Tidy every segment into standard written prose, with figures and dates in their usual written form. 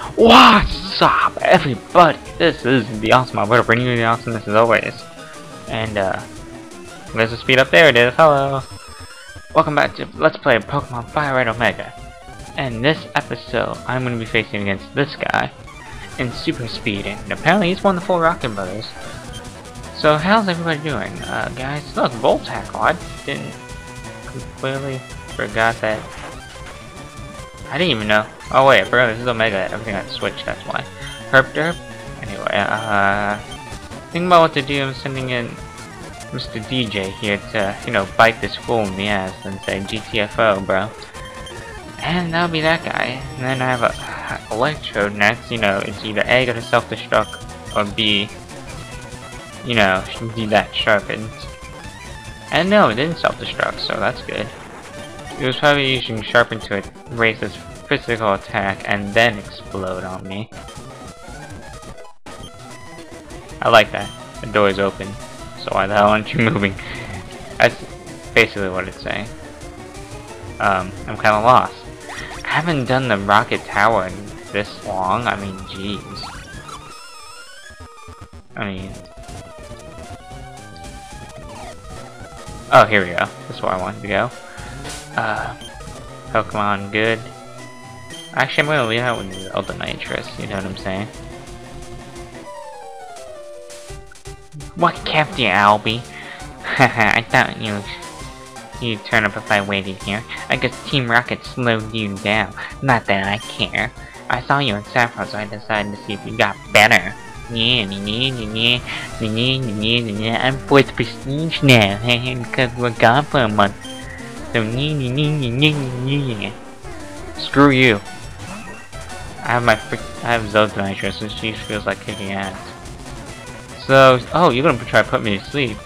What's up, everybody? This is the Awesome. I'm going to bring you the awesomeness as always. And, there's a speed up there, it is. Hello. Welcome back to Let's Play Pokemon Fire Red Omega. And this episode, I'm going to be facing against this guy in Super Speed. And apparently he's one of the 4 Rocket Brothers. So, how's everybody doing? Guys, look, Volt Tackle. I didn't completely forgot that. I didn't even know. Oh wait, I forgot this is Omega. Everything got switched, that's why. Herp derp. Anyway, think about what to do. I'm sending in Mr. DJ here to, you know, bite this fool in the ass and say GTFO, bro. And that'll be that guy. And then I have a Electrode next. You know, it's either A, go to self-destruct, or B, you know, be that sharpened. And no, it didn't self-destruct, so that's good. It was probably using Sharpen to raise his physical attack and then explode on me. I like that. The door is open, so why the hell aren't you moving? That's basically what it's saying. I'm kind of lost. I haven't done the rocket tower in this long. I mean, jeez. Oh, here we go. That's where I wanted to go. Pokemon good. Actually, I'm gonna leave out with the Ultra Nitrous, you know what I'm saying? What kept you, Albie? Haha, I thought you'd turn up if I waited here. I guess Team Rocket slowed you down. Not that I care. I saw you in Saffron, so I decided to see if you got better. I'm 4th prestige now, because we're gone for a month. So screw you. I have Zelda Nitrous, and she feels like kicking ass. So, oh, you're gonna try to put me to sleep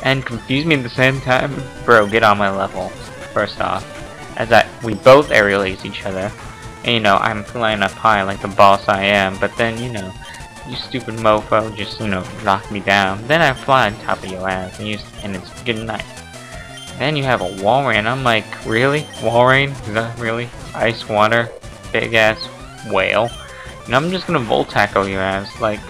and confuse me at the same time, bro? Get on my level. First off, as we both aerial ace each other, and you know I'm flying up high like the boss I am. But then you know, you stupid mofo just knock me down. Then I fly on top of your ass, and it's good night. Then you have a Walrein. I'm like, really? Walrein? Is that really? Ice water? Big ass whale? And I'm just gonna Volt Tackle your ass like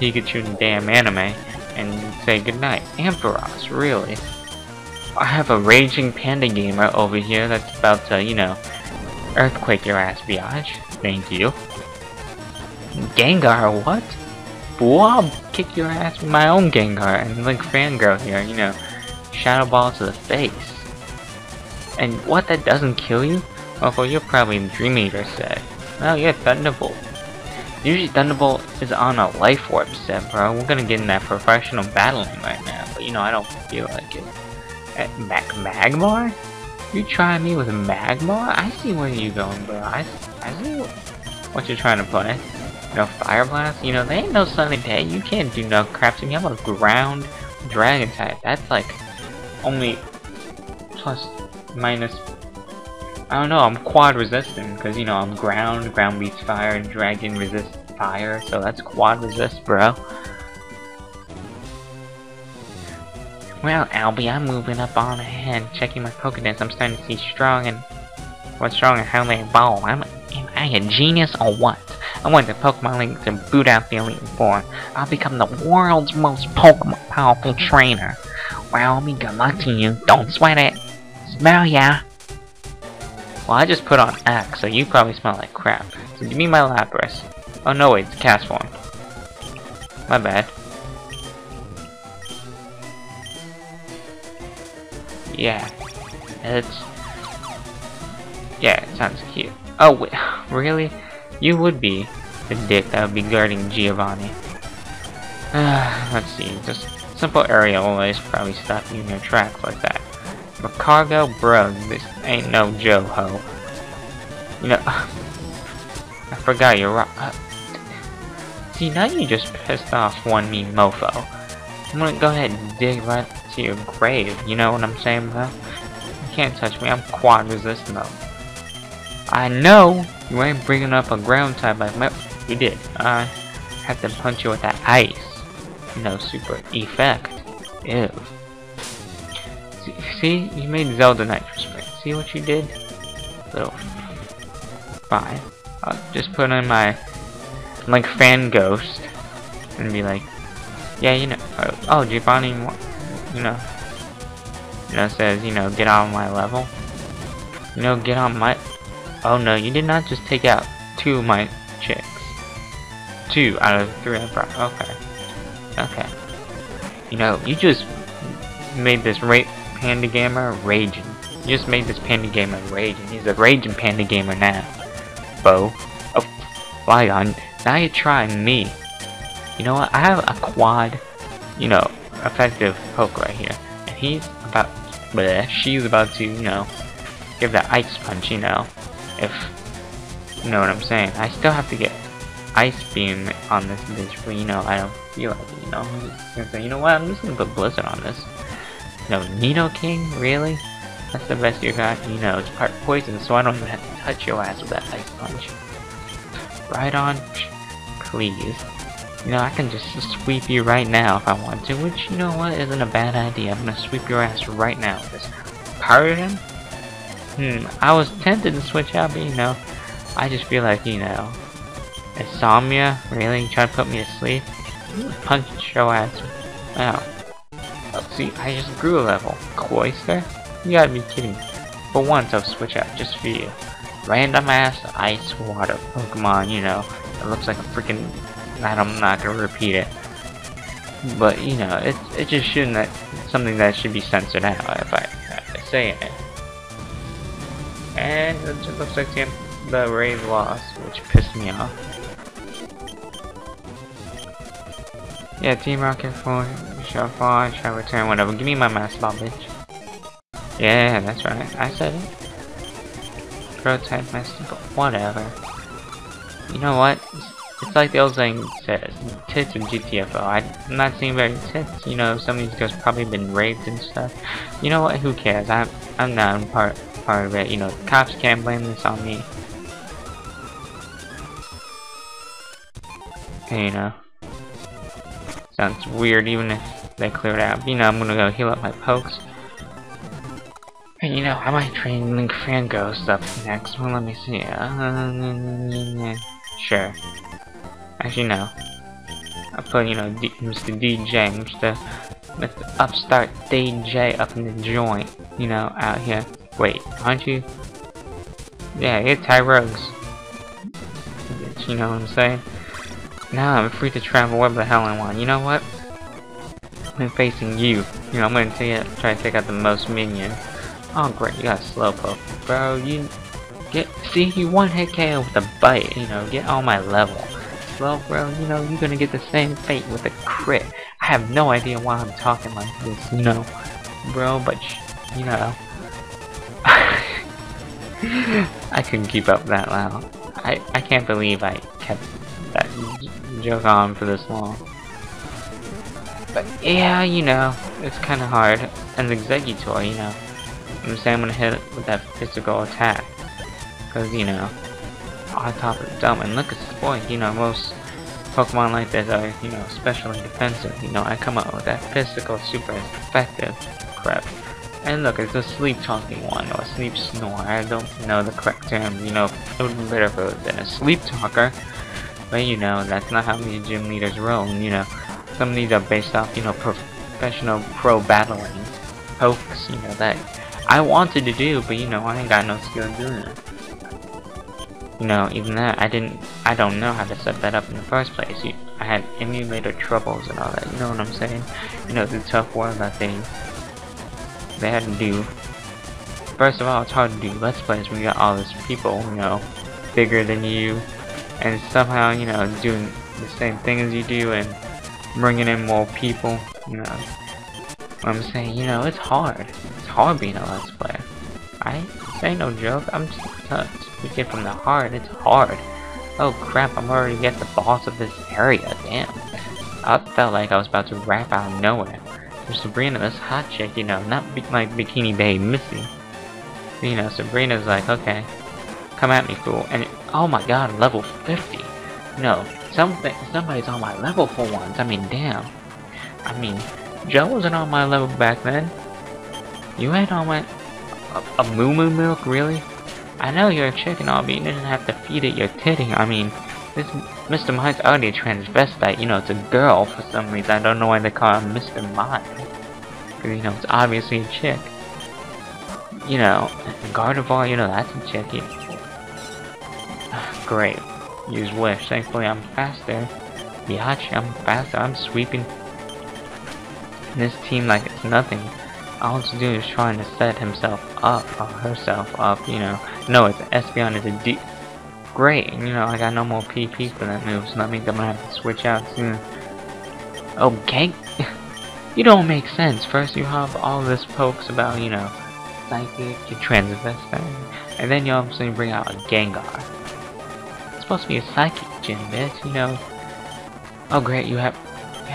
Pikachu in the damn anime and say goodnight. Ampharos, really? I have a Raging Panda Gamer over here that's about to, you know, earthquake your ass, biatch. Thank you. Gengar, what? Fool, I'll kick your ass with my own Gengar. And like Fangirl here, you know. Shadow Ball to the face. And what, that doesn't kill you? Oh, you're probably in Dream Eater set. Oh yeah, Thunderbolt. Usually Thunderbolt is on a Life Orb set, bro. We're gonna get in that professional battling right now, but you know, I don't feel like it. Magmar? You trying me with a Magmar? I see where you're going, bro. I see what you're trying to play. You know, Fire Blast? You know, there ain't no Sunny Day. You can't do no crap to me. I'm a ground dragon type. That's like only plus minus. I don't know, I'm quad resistant because you know I'm ground beats fire, and dragon resists fire, so that's quad resist, bro. Well, Albie, I'm moving up on ahead, checking my Pokédex. I'm starting to see what's strong and how they evolve. Am I a genius or what? I want the Pokemon League to boot out the Elite Four. I'll become the world's most powerful trainer. Well, good luck to you. Don't sweat it. Smell ya. Well, I just put on X, so you probably smell like crap. So give me my Lapras. Oh no, wait, it's Cast Form. My bad. Yeah, it sounds cute. Oh wait, really? You would be the dick that would be guarding Giovanni. Let's see, just simple aerial always probably stop you in your tracks like that. But Cargo, bro, this ain't no Joho. You know, I forgot you're right. See, now you just pissed off one me mofo. I'm gonna go ahead and dig right to your grave, you know what I'm saying, bro? You can't touch me, I'm quad resist mode. I know you ain't bringing up a ground type like me. You did. I had to punch you with that ice. No super effect. Ew. See, you made Zelda Nitrous Spring. See what you did? Little. Fine. I'll just put in my like fan Ghost and be like, yeah, you know, oh, Giovanni, you know, says, you know, get on my level. You know, get on my. Oh no, you did not just take out 2 of my chicks. 2 out of 3 I brought. Okay. Okay. You know, you just made this Panda Gamer raging. You just made this Panda Gamer raging. He's a raging Panda Gamer now. Bo. Oh, Flygon. Now you're trying me. You know what? I have a quad, you know, effective poke right here. And he's about. Bleh, she's about to, you know, give that ice punch, you know. If you know what I'm saying. I still have to get ice beam on this bitch, but you know, I don't feel like it, you know. I'm just gonna say, you know what, I'm just gonna put Blizzard on this. No, Nino King? Really? That's the best you got? You know, it's part poison, so I don't even have to touch your ass with that ice punch. Right on? Please. You know, I can just sweep you right now if I want to, which, you know what, isn't a bad idea. I'm gonna sweep your ass right now with this Persian. I was tempted to switch out, but you know, I just feel like, you know, insomnia, really? You try to put me to sleep? Punch your ass. Wow. Oh, see, I just grew a level. Cloister? You gotta be kidding me. For once, I'll switch out just for you. Random ass ice water Pokemon, you know, it looks like a freaking. I'm not gonna repeat it. But, you know, it just shouldn't. Something that should be censored out if I say it. And it just looks like the raid lost, which pissed me off. Yeah, Team Rocket 4 shall fall, shall return, whatever. Give me my Master Ball, bitch. Yeah, that's right. I said it. Prototype Master Ball, whatever. You know what? It's like the old saying says, tits of GTFO. I'm not seeing very tits. You know, some of these girls probably been raped and stuff. You know what? Who cares? I'm not part of it. You know, the cops can't blame this on me. Hey, you know, sounds weird even if they clear it out. But, you know, I'm gonna go heal up my pokes. And you know, I might train Link Fan Ghost up next. Well, let me see. Sure. Actually, no. I put, you know, Mr. DJ, Mr. Upstart DJ up in the joint, you know, out here. Wait, aren't you? Yeah, you're Tyrogues. You know what I'm saying? Now I'm free to travel wherever the hell I want. You know what? I'm facing you. You know, I'm gonna try to take out the most minions. Oh great, you got a Slowpoke. Bro, you see, you one hit KO with a bite, you know, get on my level. Well, bro, you know, you're gonna get the same fate with a crit. I have no idea why I'm talking like this, you know, bro, but, you know, I couldn't keep up that loud. I can't believe I kept that joke on for this long. But, yeah, you know, it's kinda hard. And the Exeggutor, you know, I'm saying I'm gonna hit it with that physical attack. Cause, you know, on top of the dome, and look at this point, you know, most Pokemon like this are, you know, especially defensive. You know, I come up with that physical, super effective crap. And look, it's a sleep talking one, or a sleep snore. I don't know the correct term, you know, it would be better if it was than a sleep talker. But, you know, that's not how these gym leaders roll. You know, some of these are based off, you know, professional pro battling pokes, you know, that I wanted to do, but, you know, I ain't got no skill doing it. You know, even that, I don't know how to set that up in the first place. I had emulator troubles and all that, you know what I'm saying? You know, the tough work that they had to do. First of all, it's hard to do Let's Plays when you got all these people, you know, bigger than you, and somehow, you know, doing the same thing as you do, and bringing in more people, you know. What I'm saying, you know, it's hard. It's hard being a Let's Player. This ain't no joke. I'm just speaking from the heart. It's hard. Oh crap! I'm already at the boss of this area. Damn. I felt like I was about to rap out of nowhere. There's Sabrina, this hot chick. You know, not like Bikini Babe Missy. You know, Sabrina's like, okay, come at me, fool. And oh my god, level 50. No, somebody's on my level for once. I mean, damn. I mean, Joe wasn't on my level back then. You ain't on my. A moo moo milk, really? I know you're a chicken, all, but you didn't have to feed it your titty. I mean, This Mr. Mine's already a transvestite, you know, it's a girl for some reason. I don't know why they call him Mr. Mine. Because, you know, it's obviously a chick. You know, and Gardevoir, you know, that's a chick. Great. Use Wish. Thankfully, I'm faster. Biatch, I'm faster. I'm sweeping this team like it's nothing. All it's doing is trying to set himself up, or herself up, you know. No, it's Espeon is a D. Great, you know, I got no more PP for that move, so that means I'm gonna have to switch out soon. Okay. You don't make sense. First you have all this pokes about, you know, Psychic, your Transvestite, and then you obviously bring out a Gengar. It's supposed to be a Psychic gym, bitch, you know. Oh great, you have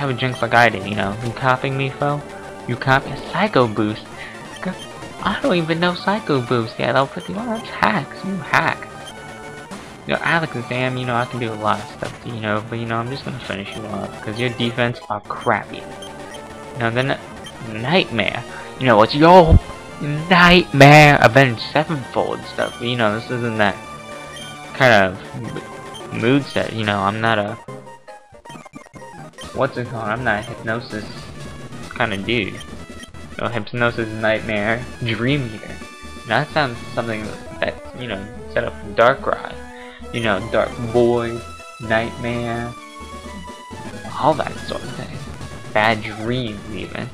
a Jinx like I did, you know. You copying me, foe? You copy a Psycho Boost? I don't even know Psycho Boost yet. I'll put you on. That's hacks. You hack. You know, Alakazam, you know, I can do a lot of stuff, you know, but you know, I'm just gonna finish you up because your defense are crappy. You know, then Nightmare. You know, it's your Nightmare Avenge Sevenfold stuff. But, you know, this isn't that kind of mood set. You know, I'm not a what's it called? I'm not a Hypnosis kind of dude. You know, Hypnosis, Nightmare, Dream Eater. That sounds something that, you know, set up for Darkrai. You know, Dark Void, Nightmare, all that sort of thing. Bad Dreams, even.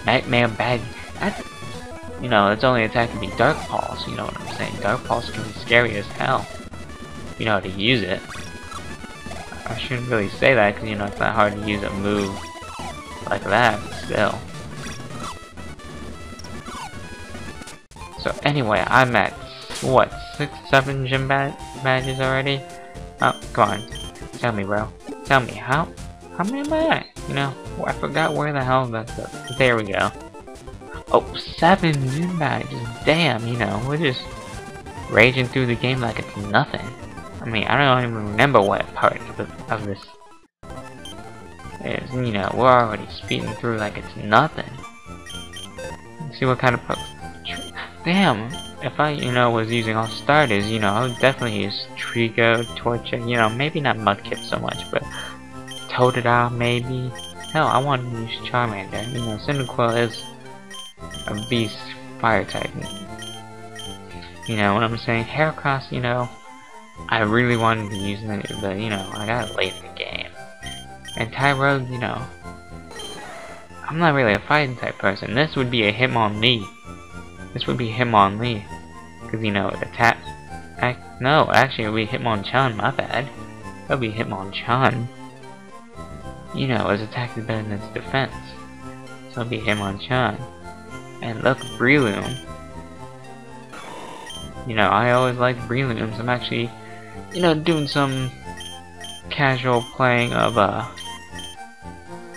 Nightmare, bad. That's, you know, its only attack can be Dark Pulse. You know what I'm saying? Dark Pulse can be scary as hell. You know how to use it. I shouldn't really say that because, you know, it's not hard to use a move like that, but still. So anyway, I'm at what, 6, 7 gym badges already? Oh, come on, tell me, bro. Tell me how many am I at? You know, I forgot where the hell that's up. There we go. Oh, 7 gym badges. Damn, you know, we're just raging through the game like it's nothing. I mean, I don't even remember what part of this is. You know, we're already speeding through like it's nothing. Let's see what kind of damn, if I, you know, was using all starters, you know, I would definitely use Trico, Torchic, you know, maybe not Mudkip so much, but Totodile maybe. Hell, I want to use Charmander. You know, Cyndaquil is a beast fire type. You know what I'm saying? Heracross, you know, I really wanted to use it, but you know, I got it late in the game. And Tyrode, you know, I'm not really a fighting type person. This would be a Hitmonlee. This would be Hitmonlee. Because, you know, attack. No, actually, it would be Hitmonchan, my bad. That would be Hitmonchan. You know, its attack is better than its defense. So it would be Hitmonchan. And look, Breloom. You know, I always liked Breelooms. I'm actually, you know, doing some casual playing of,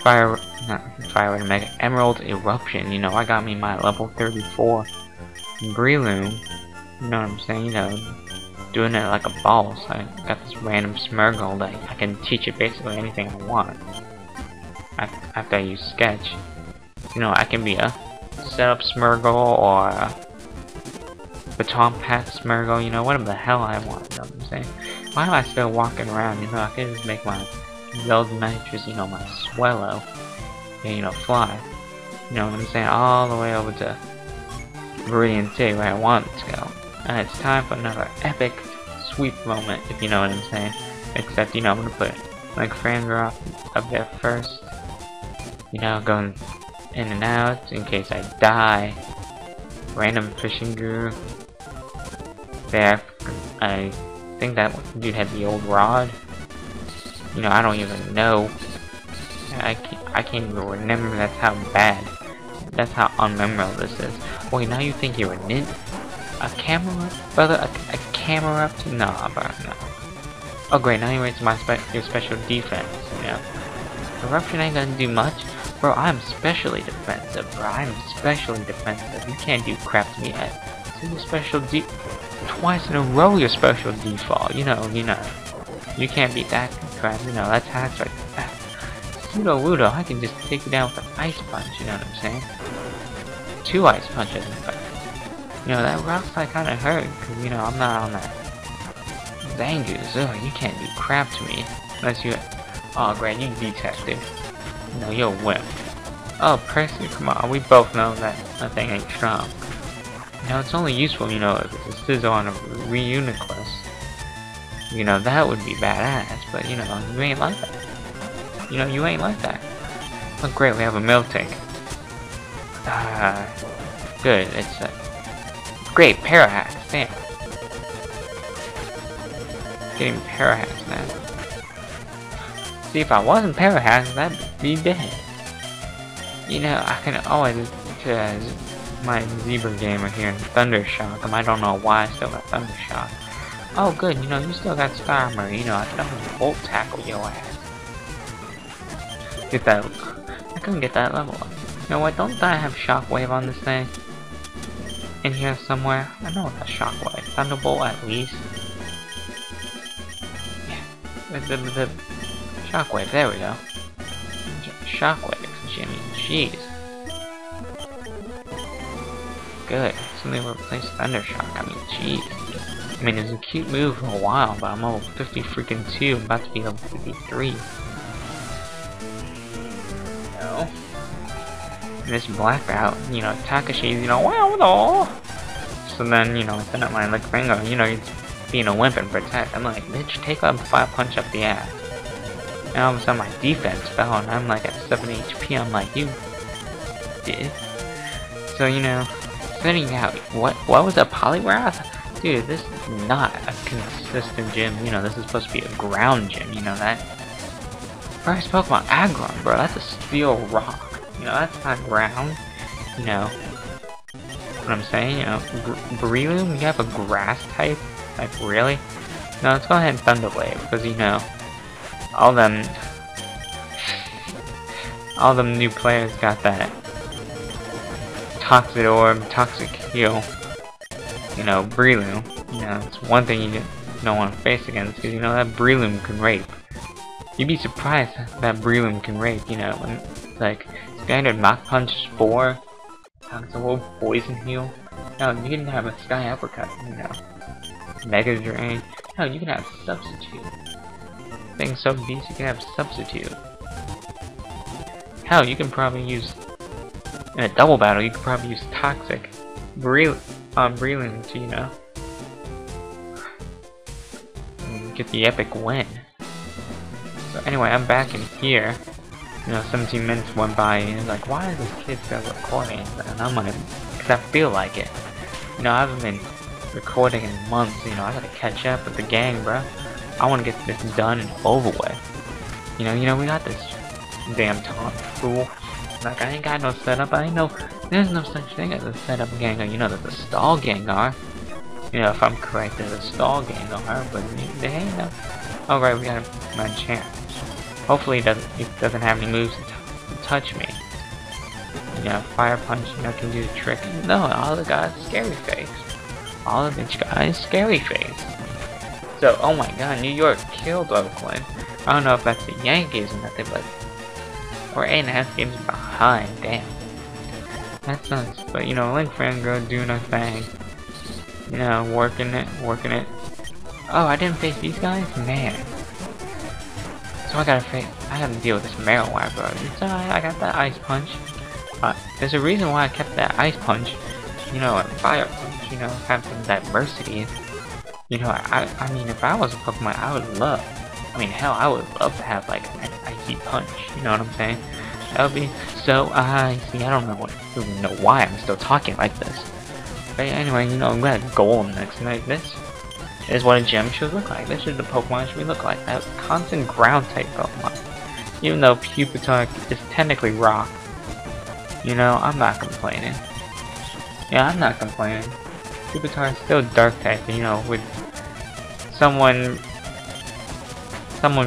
Mega Emerald Eruption. You know, I got me my level 34 Breloom. You know what I'm saying? You know, doing it like a boss. I got this random Smeargle that I can teach it basically anything I want. After I use Sketch. You know, I can be a setup Smeargle or a Baton Pass Smeargle. You know, whatever the hell I want. You know what I'm saying? Why am I still walking around? You know, I can just make my Nitrous, you know, my Swellow, and, you know, fly. You know what I'm saying? All the way over to Viridian City where I want it to go. And it's time for another epic sweep moment, if you know what I'm saying. Except, you know, I'm gonna put like Frandra up there first. You know, going in and out in case I die. Random fishing guru. There, I think that dude had the old rod. You know, I don't even know. I can't even remember. That's how bad. That's how unmemorable this is. Wait, now you think you're a a camera, brother? A camera up to? Nah, bro, no. Oh great, now you raise your special defense. You know, Eruption ain't gonna do much, bro. I'm specially defensive, bro. I'm specially defensive. You can't do crap to me yet. So your special twice in a row. Your special default. You know. You can't beat that crap, you know, that's hacks right there. Pseudo Wudo, I can just take you down with an Ice Punch, you know what I'm saying? 2 Ice Punches, in fact. You know, that rock slide kinda hurt, cause, you know, I'm not on that Zangoose, ugh, you can't do crap to me. Unless you... Oh, great, you detected. No, you're a wimp. Oh, Percy, come on, we both know that that thing ain't strong. You know, it's only useful, you know, if it's a sizzle on a Reuniclus. You know, that would be badass, but, you know, you ain't like that. You know, you ain't like that. Oh, great, we have a milk tank. Good, it's a... Great, Parahacks, damn. Getting Parahacks now. See, if I wasn't Parahacks, that'd be dead. You know, I can always... my Zebra Gamer here in Thundershock. I don't know why I still got Thundershock. Oh, good, you know, you still got Star Armor. You know, I can always Volt Tackle your ass. Get that... I couldn't get that level up. You know what, don't I have Shockwave on this thing? In here somewhere? I know it's a Shockwave. Thunderbolt at least. Yeah. The Shockwave, there we go. Shockwave, Jimmy. Jeez. Good. Something to replace Thundershock. I mean, jeez. I mean, it's a cute move for a while, but I'm level 50 freaking 2. I'm about to be level 53. No. This black belt, you know, Takashi's, you know, wow, no. So then, you know, I send up my lick finger, you know, he's being a wimp and protect. I'm like, bitch, take a 5 punch up the ass. And all of a sudden my defense fell and I'm like at 7 HP. I'm like, you did? So, you know, sending out, what was a Poliwrath? Dude, this is not a consistent gym. You know, this is supposed to be a ground gym, you know that? First Pokemon, Aggron, bro, that's a steel rock. You know, that's not ground. You know what I'm saying? You know, Breloom, you have a grass type? Like, really? No, let's go ahead and Thunder Wave, because, you know, all them new players got that Toxic Orb, Toxic Heal. You know, Breloom. You know, it's one thing you don't want to face against, because, you know, that Breloom can rape. You'd be surprised that Breloom can rape, you know, when, like, Standard Mach Punch 4, Toxic Orb, Poison Heal. No, you can have a Sky Uppercut, you know. Mega Drain. No, you can have Substitute. Things so beast, you can have Substitute. Hell, you can probably use, in a double battle, you could probably use Toxic Breloom to, you know, get the epic win. So anyway, I'm back in here. You know, 17 minutes went by and it's like, why is this kid still recording? And I'm like, because I feel like it. You know, I haven't been recording in months, you know, I gotta catch up with the gang, bro. I wanna get this done and over with. You know, we got this damn taunt fool. Like, I ain't got no setup, I ain't no, there's no such thing as a setup Gengar. You know, there's a stall Gengar. You know, if I'm correct, there's a stall Gengar, but there ain't no. Oh right, we got my champ. Hopefully it doesn't have any moves to touch me. You know, Fire Punch, you know, can do the trick. No, all the guys Scary Face. All of these guys Scary Face. So, oh my god, New York killed Oakland. I don't know if that's the Yankees or nothing, but we're 8.5 games behind, damn. That sucks, but you know, Link Fangirl doing her thing. You know, working it. Oh, I didn't face these guys? Man. So I gotta deal with this Marowak, bro. It's alright, I got that Ice Punch. There's a reason why I kept that Ice Punch. You know, and Fire Punch, you know, have some diversity. You know, I mean, if I was a Pokemon, I would love, I mean, hell, I would love to have, like, an Icy Punch. You know what I'm saying? That would be so icy. I don't know why I'm still talking like this. But anyway, you know, I'm gonna goal next night. This is what a gym should look like. This is the Pokemon should look like. That constant ground type Pokemon. Even though Pupitar is technically rock. You know, I'm not complaining. Yeah, I'm not complaining. Pupitar is still dark type, you know, with someone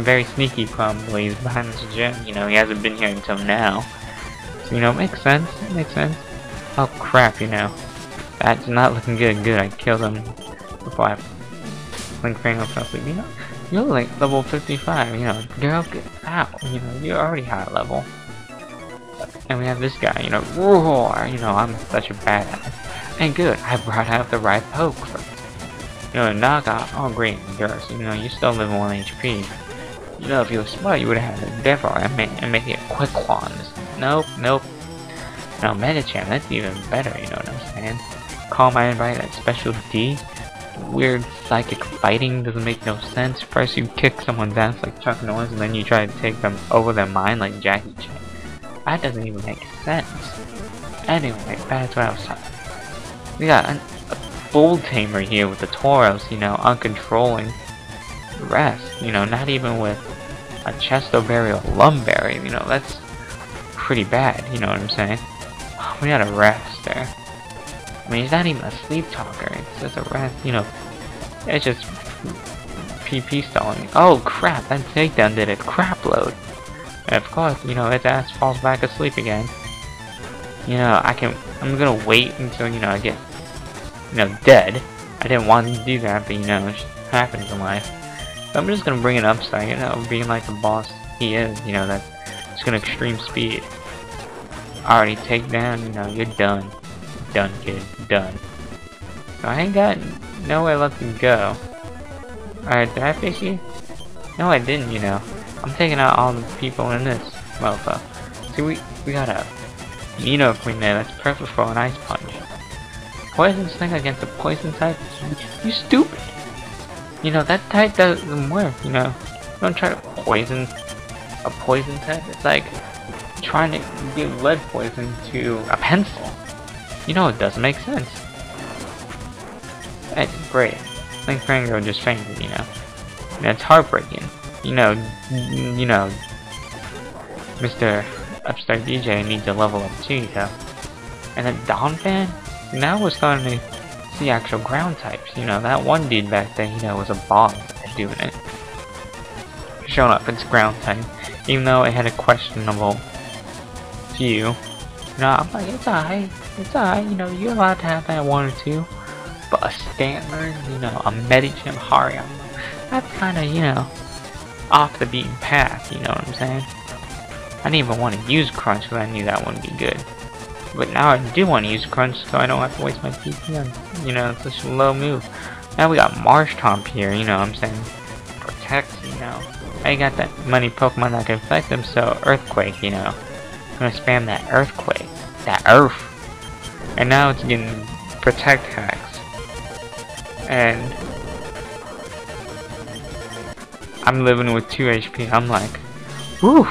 very sneaky probably is behind this gym. You know, he hasn't been here until now. So, you know, it makes sense. It makes sense. Oh crap, you know. That's not looking good. Good, I killed him before I Link Finger fell asleep. You know, you're like level 55. You know, girl, get out. You know, you're already high level. And we have this guy. You know, roar. You know, I'm such a badass. And good, I brought out the right poke first. You know, knock out. Oh, great, endurance. You know, you still live 1 HP. You know, if you were smart, you would have had Endeavor and make it a quick claw. Nope, nope. No, Mega Champ, that's even better, you know what I'm saying? Call my invite at special D. Weird psychic fighting doesn't make no sense. First you kick someone's ass like Chuck Norris, and then you try to take them over their mind like Jackie Chan. That doesn't even make sense. Anyway, back to what I was talking. We got a bull tamer here with the Tauros, you know, uncontrolling the rest. You know, not even with a Chestoberry or Lumberry, you know, that's pretty bad, you know what I'm saying? We got a rest there. I mean, he's not even a sleep talker, it's just a rest, you know. It's just PP stalling. Oh crap, that takedown did a crap load. And of course, you know, its ass falls back asleep again. You know, I'm gonna wait until, you know, I get, you know, dead. I didn't want to do that, but you know, it happens in life. So I'm just gonna bring it up, so, you know, being like the boss he is, you know, that's just gonna extreme speed. Already take down, you know, you're done. Done, kid, done. So I ain't got nowhere left to go. Alright, did I face you? No, I didn't, you know. I'm taking out all the people in this mofo. See, we got a Nino Queen there that's perfect for an ice punch. Poison thing against a poison type? You stupid! You know, that type doesn't work, you know. Don't try to poison a poison type. It's like trying to give lead poison to a pencil. You know, it doesn't make sense. Hey, great. Link Frango just fainted, you know. That's heartbreaking. You know, Mr. Upstart DJ needs to level up too, you know. And then Donphan? Now we're starting to see actual ground types. You know, that one dude back there, you know, was a boss at doing it. Showing up its ground type, even though it had a questionable view. You know, I'm like, it's alright, you know, you're allowed to have that one or two. But a Stantler, you know, a Medicham Hariyama, that's kinda, you know, off the beaten path, you know what I'm saying? I didn't even want to use Crunch because I knew that wouldn't be good. But now I do want to use Crunch so I don't have to waste my TP on, you know, such a low move. Now we got Marshtomp here, you know what I'm saying? Protects, you know. I got that money Pokemon that can affect them, so Earthquake, you know. I'm gonna spam that Earthquake. That Earth. And now it's getting Protect hacks. And I'm living with 2 HP. I'm like, whew,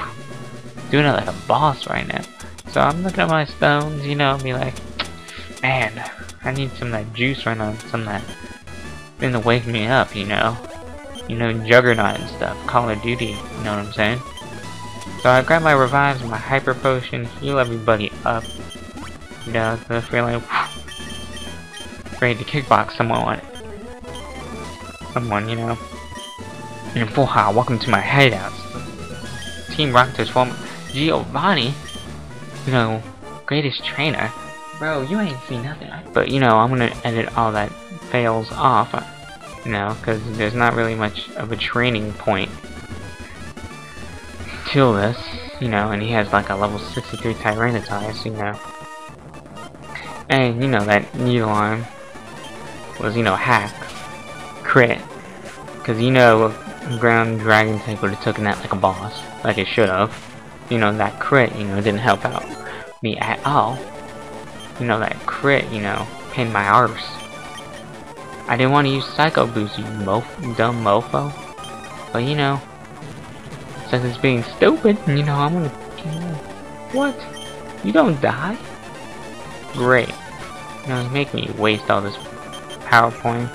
doing it like a boss right now. So I'm looking at my stones, you know, and be like, man, I need some of that juice right now, some of that thing to wake me up, you know. You know, Juggernaut and stuff, Call of Duty, you know what I'm saying? So I grab my revives and my hyper potion, heal everybody up. You know, so feeling ready to kickbox someone, you know. And full ha, welcome to my hideouts. Team Rocket's former Giovanni, you know, greatest trainer. Bro, you ain't seen nothing. But you know, I'm gonna edit all that fails off, you know, because there's not really much of a training point till this, you know, and he has like a level 63 Tyranitar, you know. And you know that needle arm was, you know, hack, crit, because you know ground dragon type would have taken that like a boss, like it should have. You know, that crit, you know, didn't help out me at all. You know, that crit, you know, pain my arse. I didn't want to use Psycho Boost, you dumb mofo. But you know, since it's being stupid, you know, I'm gonna, you know, what? You don't die? Great. You know, you make me waste all this PowerPoint.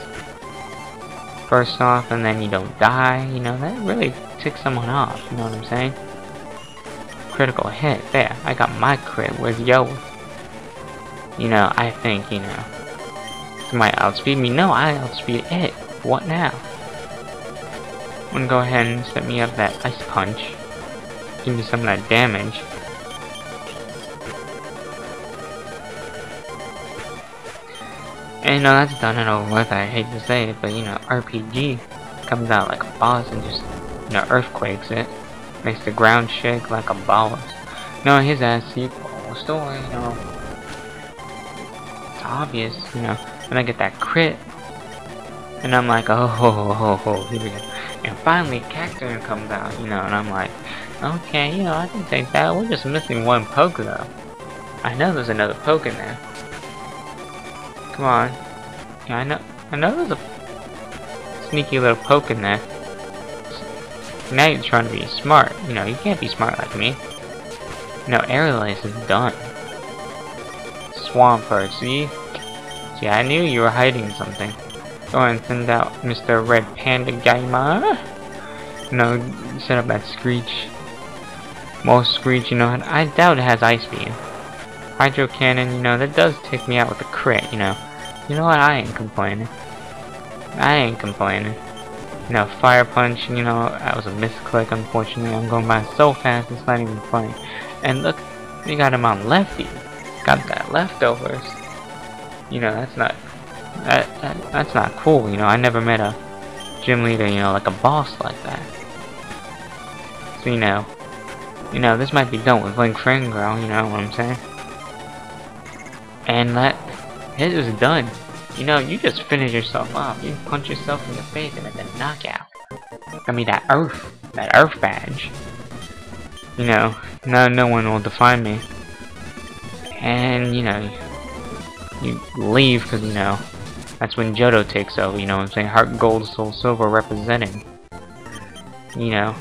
First off, and then you don't die, you know, that really ticks someone off, you know what I'm saying? Critical hit, there, I got my crit, where's yo? You know, I think, you know, it might outspeed me, no, I outspeed it, what now? I'm gonna go ahead and set me up that ice punch, give me some of that damage. And you know, that's done and over with, I hate to say it, but you know, RPG comes out like a boss and just, you know, earthquakes it. Makes the ground shake like a boss. No, his ass sequel story, you know. It's obvious, you know. When I get that crit, And I'm like, oh, here we go. And finally, Cacturn comes out, you know, and I'm like, okay, you know, I can take that. We're just missing one poke, though. I know there's another poke in there. Come on. Yeah, I know there's a sneaky little poke in there. Now you're trying to be smart. You know, you can't be smart like me. No, Aerial Ace is done. Swampert, see? See, I knew you were hiding something. Go and send out Mr. Red Panda Gamer. No, set up that Screech. More Screech, you know, I doubt it has Ice Beam. Hydro Cannon, you know, that does take me out with a crit, you know. You know what, I ain't complaining. I ain't complaining. You know, Fire Punch, you know, that was a misclick, unfortunately. I'm going by so fast, it's not even funny. And look, we got him on lefty. Got that leftovers. You know, that's not that's not cool, you know. I never met a gym leader, you know, like a boss like that. So you know, this might be done with Link Fangirl, you know what I'm saying? And it was done. You know, you just finish yourself off. You punch yourself in the face and then knockout. I mean that Earth badge. You know, no one will define me. And you know, you leave because you know that's when Johto takes over. You know what I'm saying? Heart Gold, Soul Silver representing. You know,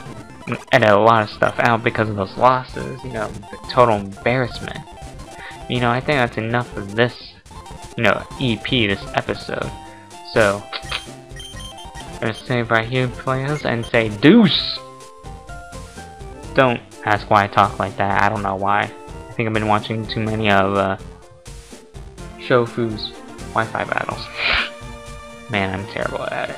edit a lot of stuff out because of those losses. You know, total embarrassment. You know, I think that's enough of this. You know, EP this episode. So, I'm gonna save right here, players, and say deuce. Don't ask why I talk like that. I don't know why. I think I've been watching too many of Shofu's Wi-Fi battles. Man, I'm terrible at it.